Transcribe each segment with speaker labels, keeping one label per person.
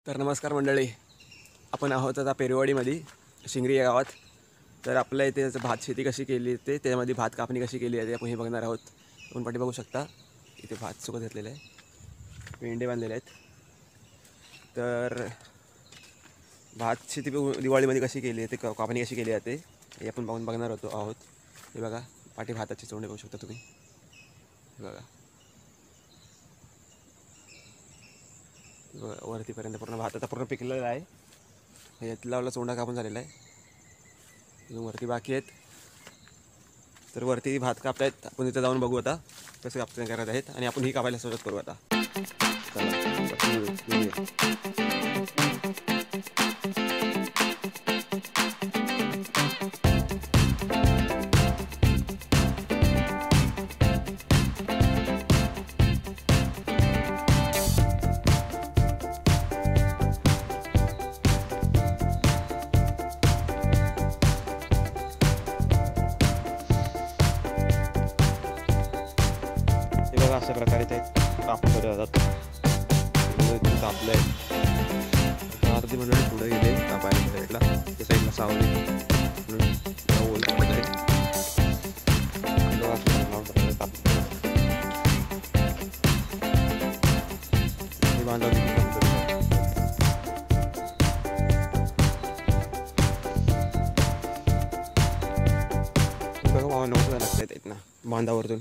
Speaker 1: तर नमस्कार मंडळी, आपण आहोत आता पेरवाडीमध्ये शिंगरी या गावात. तर आपल्या इथे भात शेती कशी केली ते त्यामध्ये भात कापणी कशी केली आहे ते आपण हे बघणार आहोत. आपण पाठी बघू शकता, इथे भात सुकत घातलेलं आहे, पेंडे बांधलेले आहेत. तर भात शेती दिवाळीमध्ये कशी केली आहे ते कापणी कशी केली जाते हे आपण बघणार आहोत. हे बघा, पाठी भाताचे चोंडे बघू शकता तुम्ही. हे बघा वरतीपर्यंत पूर्ण भात आता पूर्ण पिकलेला आहे. यातला चोंडा कापून झालेला आहे, अजून वरती बाकी आहेत. तर वरती भात कापतायत, आपण तिथे जाऊन बघू आता कसं कापणी करत आहेत आणि आपण ही कापायला सुरुवात करू आता. बघा अशा प्रकारे ते कापून जातात. कापलं आहे, अर्धी मंडळी पुढे गेले कापायला साईडला, त्या साईडला सावली बघा नव्हतं लागत आहेत ना बांधावरतून.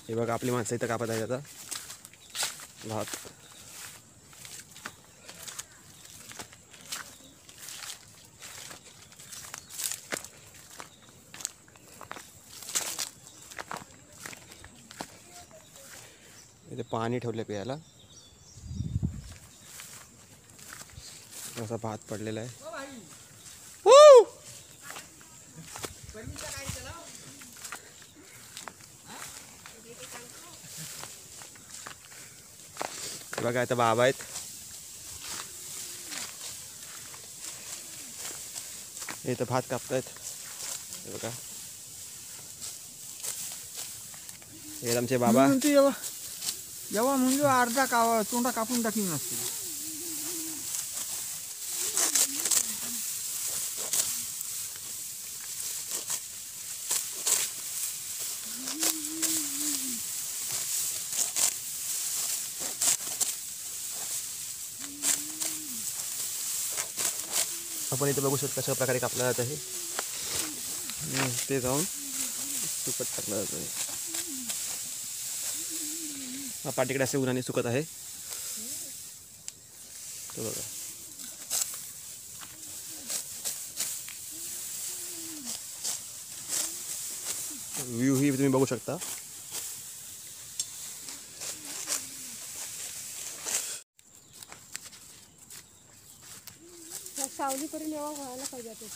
Speaker 1: हे बघा आपली माणसं इथं कापत आहेत आता भात. इथे पाणी ठेवले प्यायला, असा भात पडलेला आहे. बघा आता बाबा आहेत, इथं भात कापतायत. बघा हे आमचे बाबा.
Speaker 2: जेव्हा म्हणजे अर्धा तोंडा कापून टाकीन नसते.
Speaker 1: आपण इथे बघू शकता कशा प्रकारे कापला जात आहे. ते जाऊन सुकत टाकलं जात आहे. हा पाठीकडे असे उन्हाने सुकत आहे. तो बघा व्ह्यू ही तुम्ही बघू शकता.
Speaker 3: सावली करून येवा व्हायला पाहिजे आता.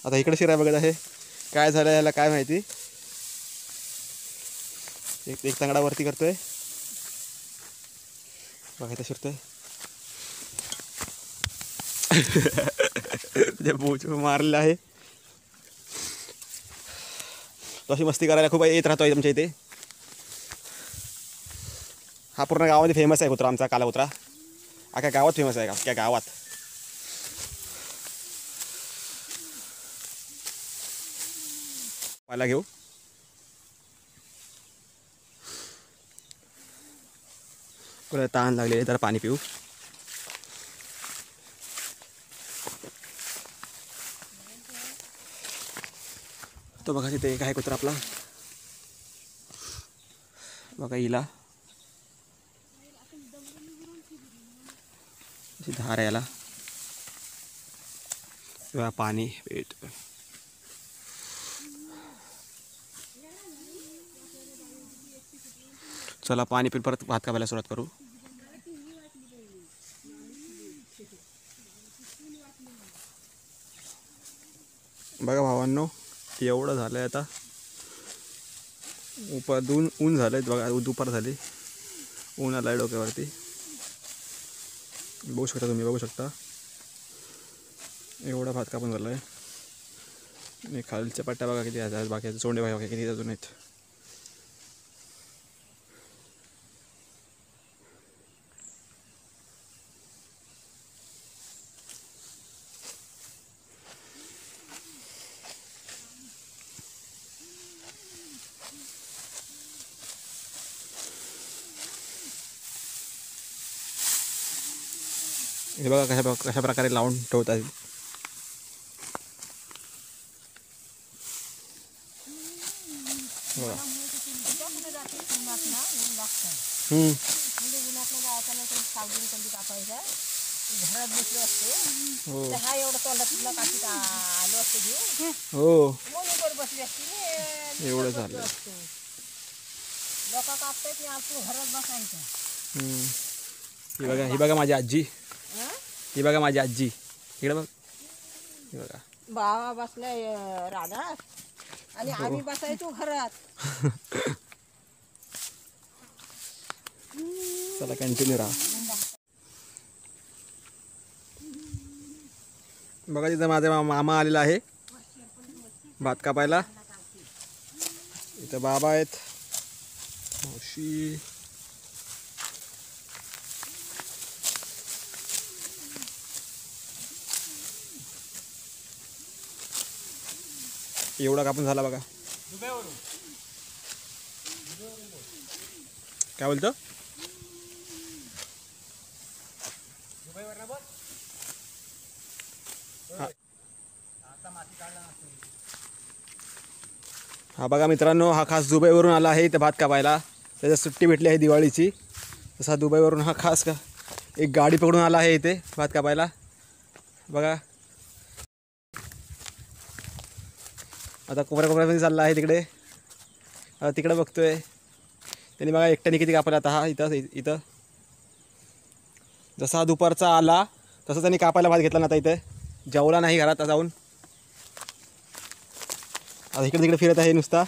Speaker 1: आता इकडे शिराय बघत आहे, काय झालं याला काय माहिती. एक तांगडा वरती करतोय बघा, इथं शिरतोय. ते बोच मारलेलं आहे. तो अशी मस्ती करायला खूप येत राहतो आमच्या इथे. हा पूर्ण गावामध्ये फेमस आहे कुत्रा आमचा, काला कुत्रा. अख्या गावात फेमस आहे, अख्या गावात. मला घेऊ. बरं ताण लागले, जरा पाणी पिऊ. तो बघा तिथे एक आहे कुत्रा आपला, बघा हिला अशी धार आहे याला. बघा पाणी पेट. चला पाणी पिऊन परत भात कापायला सुरुवात करू. बघा भावांनो, एवढं झालंय आता. ऊन झालंय बघा, दुपार झाली, ऊन आलाय डोक्यावरती. बघू शकता तुम्ही, बघू शकता एवढा भात कापून झालाय. आणि खालच्या पट्ट्या बघा किती आहेत, बाकी सोंडे बघा किती अजून आहेत. हे बघा कशा प्रकारे लावून ठेवतात. बघा.
Speaker 4: घरात बसलो असते,
Speaker 1: हो
Speaker 4: हा एवढा तोंडातला काठी आलो असते घेऊन,
Speaker 1: हो
Speaker 4: मोनीवर बसली असते.
Speaker 1: एवढं झालं.
Speaker 4: लोक कापतात आणि आपण घरात बसायचं.
Speaker 1: ही बघा माझी आजी.
Speaker 4: हं?
Speaker 1: ही बघा माझी आजी, इकडे बघ. ही बघा
Speaker 4: बाबा बसलाय रानात आणि आम्ही बसायचो घरात.
Speaker 1: चला कंटिन्यू राहा. बघा तिथं माझा मामा आलेला आहे भात कापायला. इथं बाबा आहेत, मावशी. एवढा कापून झाला बघा. काय बोलतो? हा बघा मित्रांनो, हा खास दुबईवरून आला आहे इथं भात कापायला. त्याच्या सुट्टी भेटली आहे दिवाळीची. तसा दुबईवरून हा खास एक गाडी पकडून आला आहे इथे भात कापायला. बघा आता कोपऱ्यामध्ये चालला आहे तिकडे. आता तिकडे बघतोय त्यांनी. बघा एकट्याने किती कापायला. आता हा इथं जसा दुपारचा आला तसं त्यांनी कापायला भात घेतला ना. आता इथे जेवला नाही घरात जाऊन. आता इकडे तिकडे फिरत आहे नुसता.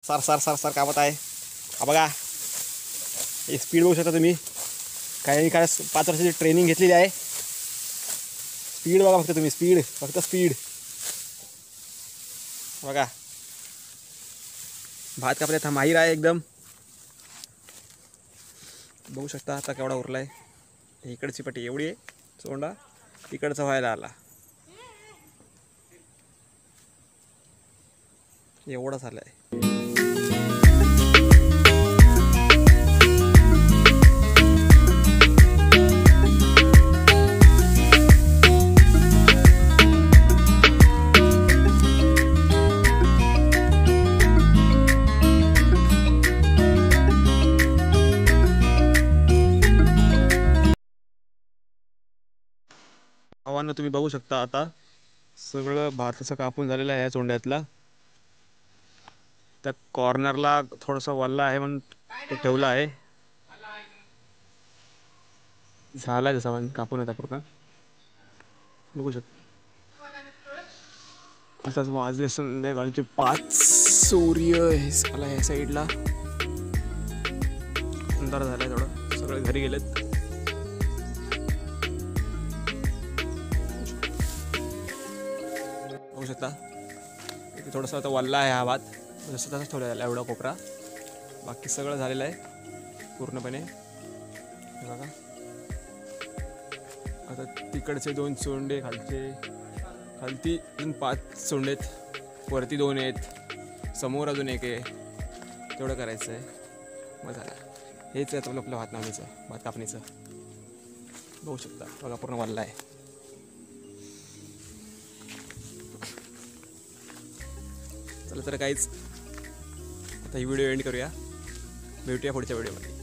Speaker 1: सार सार सार सार कापत आहे. हा बघा हे स्पीड बघू शकता तुम्ही. काही 5 वर्षाची ट्रेनिंग घेतलेली आहे. स्पीड बघा फक्त तुम्ही, स्पीड फक्त स्पीड बघा. भात कापल्यात हा माहीर आहे एकदम. बघू शकता आता केवढा उरलाय. इकडची पट्टी एवढी आहे सोंडा, इकडचा व्हायला आला एवढा झालाय. आव्हानं तुम्ही बघू शकता. आता सगळं भाताचं कापून झालेलं आहे या चोंड्यातला. त्या कॉर्नरला थोडंसं वल्ला आहे म्हणून ते ठेवलं आहे. झाला जसा पण कापून येतात पूर्ण बघू शकता. आताच वाजले संध्याकाळचे 5. सूर्य हे आला ह्या साईडला. अंधार झालाय थोडं, सगळे घरी गेलेत. बघू शकता इथे थोडासा आता वल्ला आहे हा भात, जसं तसंच ठेवलेला आहे एवढा कोपरा. बाकी सगळं झालेलं आहे पूर्णपणे. हे बघा आता तिकडचे 2 सोंडे, खालती अजून 5 सोंडे आहेत, वरती 2 आहेत, समोर अजून 1 आहे. तेवढं करायचं आहे, मग झालं. हेच आहे आपलं भात नावणीचं, भात कापणीचं. बघू शकता बघा पूर्ण वल्ला आहे. चला तर काहीच आता ही व्हिडिओ एंड करूया. भेटूया पुढच्या व्हिडिओमध्ये.